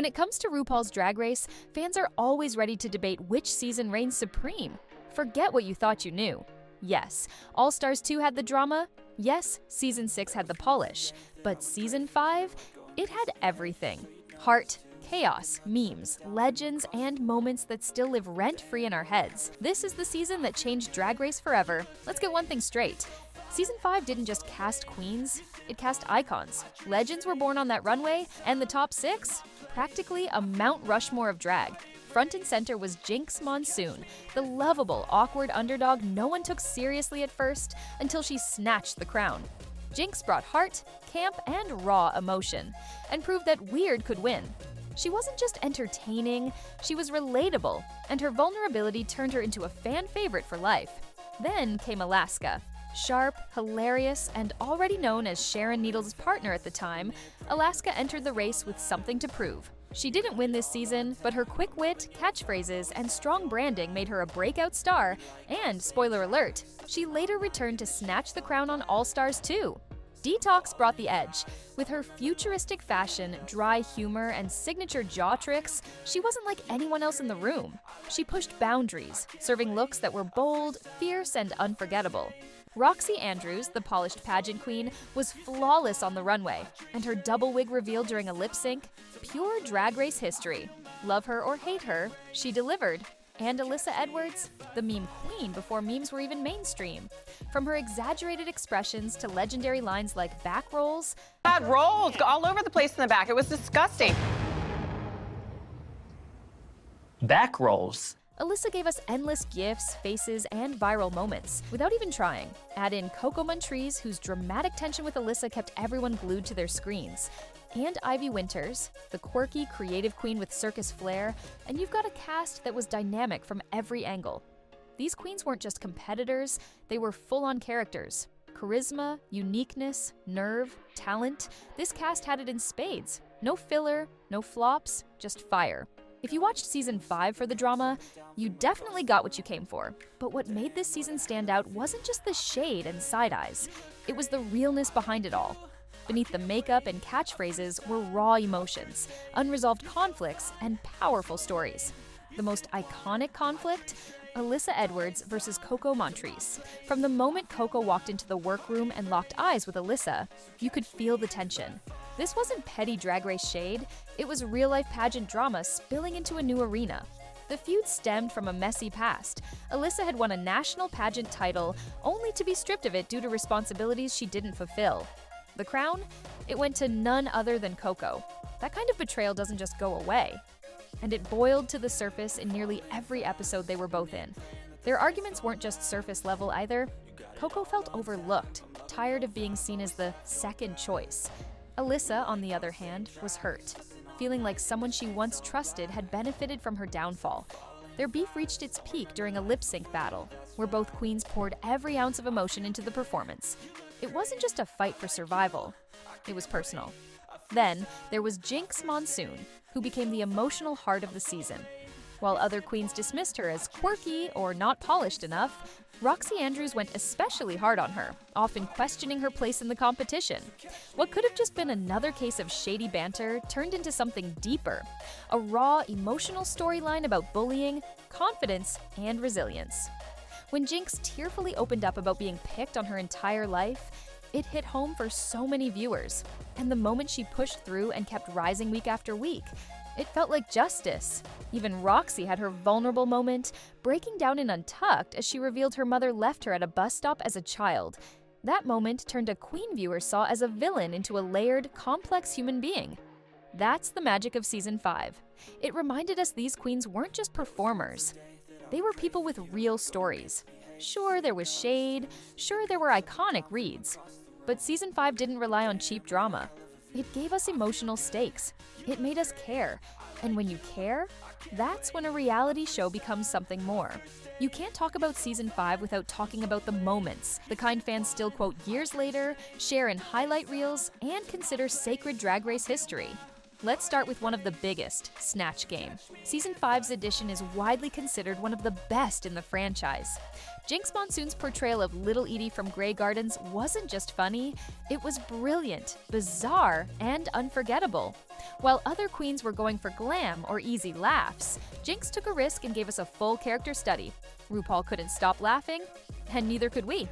When it comes to RuPaul's Drag Race, fans are always ready to debate which season reigns supreme. Forget what you thought you knew. Yes, All Stars 2 had the drama. Yes, Season 6 had the polish. But Season 5? It had everything. Heart, chaos, memes, legends, and moments that still live rent-free in our heads. This is the season that changed Drag Race forever. Let's get one thing straight. Season 5 didn't just cast queens, it cast icons. Legends were born on that runway, and the top 6? Practically a Mount Rushmore of drag. Front and center was Jinx Monsoon, the lovable, awkward underdog no one took seriously at first until she snatched the crown. Jinx brought heart, camp, and raw emotion, and proved that weird could win. She wasn't just entertaining, she was relatable, and her vulnerability turned her into a fan favorite for life. Then came Alaska. Sharp, hilarious, and already known as Sharon Needles' partner at the time, Alaska entered the race with something to prove. She didn't win this season, but her quick wit, catchphrases, and strong branding made her a breakout star, and, spoiler alert, she later returned to snatch the crown on All Stars 2. Detox brought the edge. With her futuristic fashion, dry humor, and signature jaw tricks, she wasn't like anyone else in the room. She pushed boundaries, serving looks that were bold, fierce, and unforgettable. Roxy Andrews, the polished pageant queen, was flawless on the runway, and her double wig reveal during a lip sync, pure Drag Race history. Love her or hate her, she delivered. And Alyssa Edwards, the meme queen before memes were even mainstream. From her exaggerated expressions to legendary lines like back rolls. Had rolls all over the place in the back. It was disgusting. Back rolls. Alyssa gave us endless gifs, faces, and viral moments without even trying. Add in Coco Montrese, whose dramatic tension with Alyssa kept everyone glued to their screens. And Ivy Winters, the quirky, creative queen with circus flair, and you've got a cast that was dynamic from every angle. These queens weren't just competitors, they were full-on characters. Charisma, uniqueness, nerve, talent, this cast had it in spades. No filler, no flops, just fire. If you watched Season 5 for the drama, you definitely got what you came for. But what made this season stand out wasn't just the shade and side eyes, it was the realness behind it all. Beneath the makeup and catchphrases were raw emotions, unresolved conflicts, and powerful stories. The most iconic conflict? Alyssa Edwards versus Coco Montrese. From the moment Coco walked into the workroom and locked eyes with Alyssa, you could feel the tension. This wasn't petty Drag Race shade, it was real-life pageant drama spilling into a new arena. The feud stemmed from a messy past. Alyssa had won a national pageant title only to be stripped of it due to responsibilities she didn't fulfill. The crown? It went to none other than Coco. That kind of betrayal doesn't just go away. And it boiled to the surface in nearly every episode they were both in. Their arguments weren't just surface level either. Coco felt overlooked, tired of being seen as the second choice. Alyssa, on the other hand, was hurt, feeling like someone she once trusted had benefited from her downfall. Their beef reached its peak during a lip-sync battle, where both queens poured every ounce of emotion into the performance. It wasn't just a fight for survival, it was personal. Then, there was Jinx Monsoon, who became the emotional heart of the season. While other queens dismissed her as quirky or not polished enough, Roxy Andrews went especially hard on her, often questioning her place in the competition. What could have just been another case of shady banter turned into something deeper, a raw, emotional storyline about bullying, confidence, and resilience. When Jinx tearfully opened up about being picked on her entire life, it hit home for so many viewers. And the moment she pushed through and kept rising week after week, it felt like justice. Even Roxy had her vulnerable moment, breaking down in Untucked as she revealed her mother left her at a bus stop as a child. That moment turned a queen viewer saw as a villain into a layered, complex human being. That's the magic of Season 5. It reminded us these queens weren't just performers. They were people with real stories. Sure, there was shade. Sure, there were iconic reads. But Season 5 didn't rely on cheap drama. It gave us emotional stakes. It made us care. And when you care, that's when a reality show becomes something more. You can't talk about Season 5 without talking about the moments, the kind fans still quote years later, share in highlight reels, and consider sacred Drag Race history. Let's start with one of the biggest, Snatch Game. Season 5's edition is widely considered one of the best in the franchise. Jinx Monsoon's portrayal of Little Edie from Grey Gardens wasn't just funny, it was brilliant, bizarre, and unforgettable. While other queens were going for glam or easy laughs, Jinx took a risk and gave us a full character study. RuPaul couldn't stop laughing, and neither could we.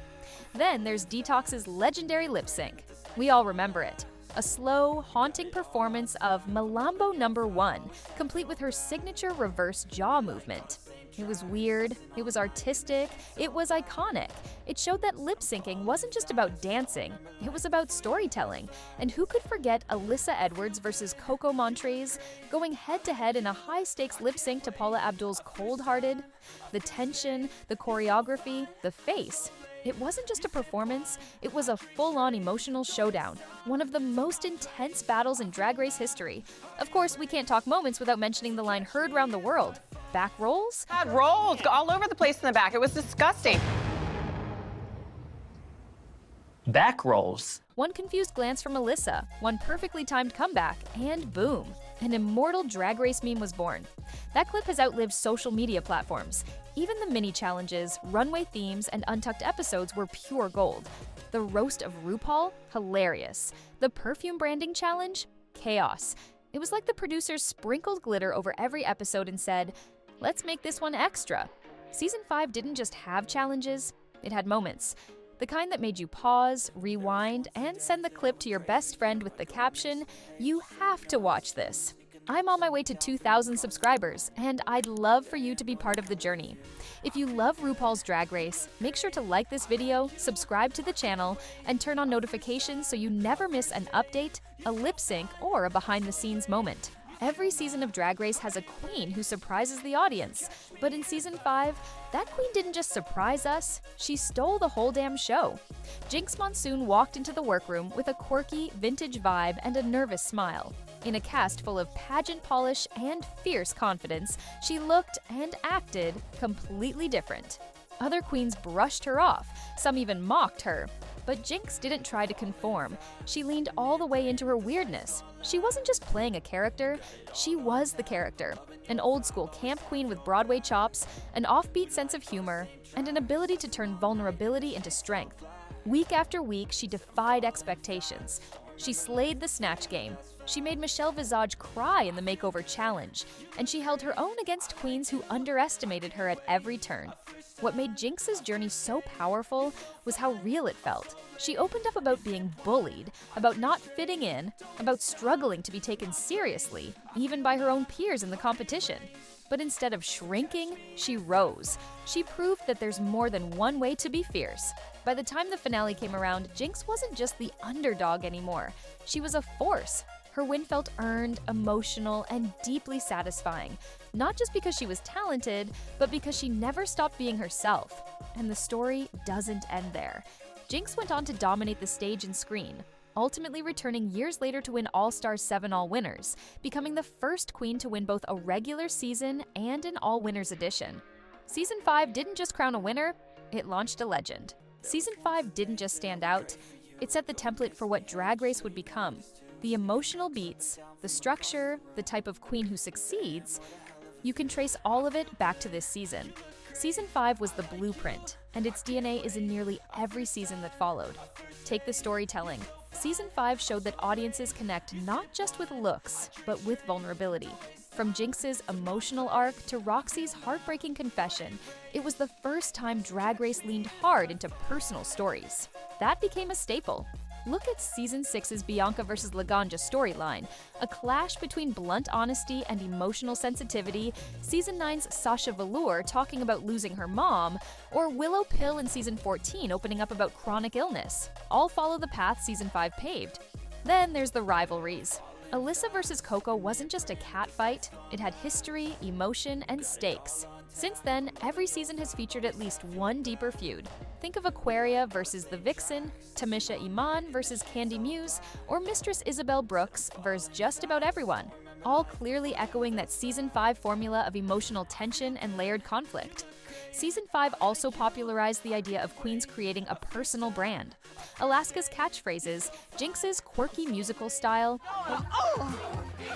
Then there's Detox's legendary lip sync. We all remember it. A slow, haunting performance of Malambo No. 1, complete with her signature reverse jaw movement. It was weird, it was artistic, it was iconic. It showed that lip syncing wasn't just about dancing, it was about storytelling. And who could forget Alyssa Edwards versus Coco Montrese going head-to-head in a high-stakes lip sync to Paula Abdul's Cold Hearted? The tension, the choreography, the face. It wasn't just a performance, it was a full-on emotional showdown, one of the most intense battles in Drag Race history. Of course, we can't talk moments without mentioning the line heard round the world. Back rolls? Had rolls all over the place in the back. It was disgusting. Back rolls. One confused glance from Alyssa, one perfectly timed comeback, and boom, an immortal Drag Race meme was born. That clip has outlived social media platforms. Even the mini challenges, runway themes, and untucked episodes were pure gold. The roast of RuPaul? Hilarious. The perfume branding challenge? Chaos. It was like the producers sprinkled glitter over every episode and said, let's make this one extra. Season 5 didn't just have challenges, it had moments. The kind that made you pause, rewind, and send the clip to your best friend with the caption, "You have to watch this." I'm on my way to 2,000 subscribers, and I'd love for you to be part of the journey. If you love RuPaul's Drag Race, make sure to like this video, subscribe to the channel, and turn on notifications so you never miss an update, a lip sync, or a behind-the-scenes moment. Every season of Drag Race has a queen who surprises the audience, but in Season 5, that queen didn't just surprise us, she stole the whole damn show. Jinx Monsoon walked into the workroom with a quirky, vintage vibe and a nervous smile. In a cast full of pageant polish and fierce confidence, she looked and acted completely different. Other queens brushed her off, some even mocked her. But Jinx didn't try to conform. She leaned all the way into her weirdness. She wasn't just playing a character, she was the character. An old-school camp queen with Broadway chops, an offbeat sense of humor, and an ability to turn vulnerability into strength. Week after week, she defied expectations. She slayed the Snatch Game. She made Michelle Visage cry in the Makeover Challenge, and she held her own against queens who underestimated her at every turn. What made Jinx's journey so powerful was how real it felt. She opened up about being bullied, about not fitting in, about struggling to be taken seriously, even by her own peers in the competition. But instead of shrinking, she rose. She proved that there's more than one way to be fierce. By the time the finale came around, Jinx wasn't just the underdog anymore. She was a force. Her win felt earned, emotional, and deeply satisfying. Not just because she was talented, but because she never stopped being herself. And the story doesn't end there. Jinx went on to dominate the stage and screen, ultimately returning years later to win All-Stars 7 All-Winners, becoming the first queen to win both a regular season and an All-Winners edition. Season 5 didn't just crown a winner, it launched a legend. Season 5 didn't just stand out, it set the template for what Drag Race would become. The emotional beats, the structure, the type of queen who succeeds, you can trace all of it back to this season. Season 5 was the blueprint, and its DNA is in nearly every season that followed. Take the storytelling. Season 5 showed that audiences connect not just with looks, but with vulnerability. From Jinx's emotional arc to Roxy's heartbreaking confession, it was the first time Drag Race leaned hard into personal stories. That became a staple. Look at Season 6's Bianca vs. Laganja storyline, a clash between blunt honesty and emotional sensitivity, Season 9's Sasha Velour talking about losing her mom, or Willow Pill in Season 14 opening up about chronic illness. All follow the path Season 5 paved. Then there's the rivalries. Alyssa vs. Coco wasn't just a cat fight, it had history, emotion, and stakes. Since then, every season has featured at least one deeper feud. Think of Aquaria versus the Vixen, Tamisha Iman versus Candy Muse, or Mistress Isabel Brooks versus just about everyone. all clearly echoing that Season 5 formula of emotional tension and layered conflict. Season 5 also popularized the idea of queens creating a personal brand. Alaska's catchphrases, Jinx's quirky musical style,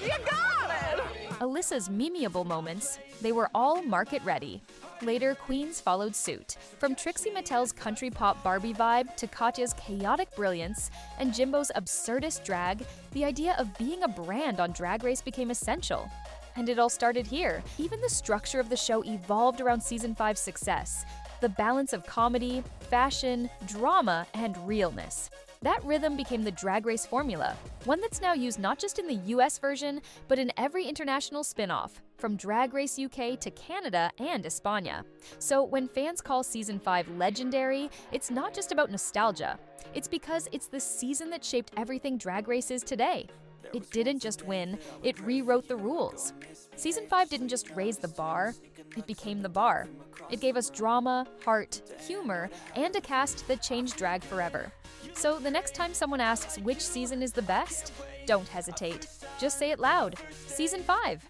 You got it! Alyssa's memeable moments, they were all market-ready. Later, queens followed suit. From Trixie Mattel's country pop Barbie vibe to Katya's chaotic brilliance and Jimbo's absurdist drag, the idea of being a brand on Drag Race became essential. And it all started here. Even the structure of the show evolved around Season 5's success. The balance of comedy, fashion, drama, and realness. That rhythm became the Drag Race formula, one that's now used not just in the US version, but in every international spin-off, from Drag Race UK to Canada and España. So when fans call Season 5 legendary, it's not just about nostalgia. It's because it's the season that shaped everything Drag Race is today. It didn't just win, it rewrote the rules. Season 5 didn't just raise the bar, it became the bar. It gave us drama, heart, humor, and a cast that changed drag forever. So the next time someone asks which season is the best, don't hesitate. Just say it loud. Season 5.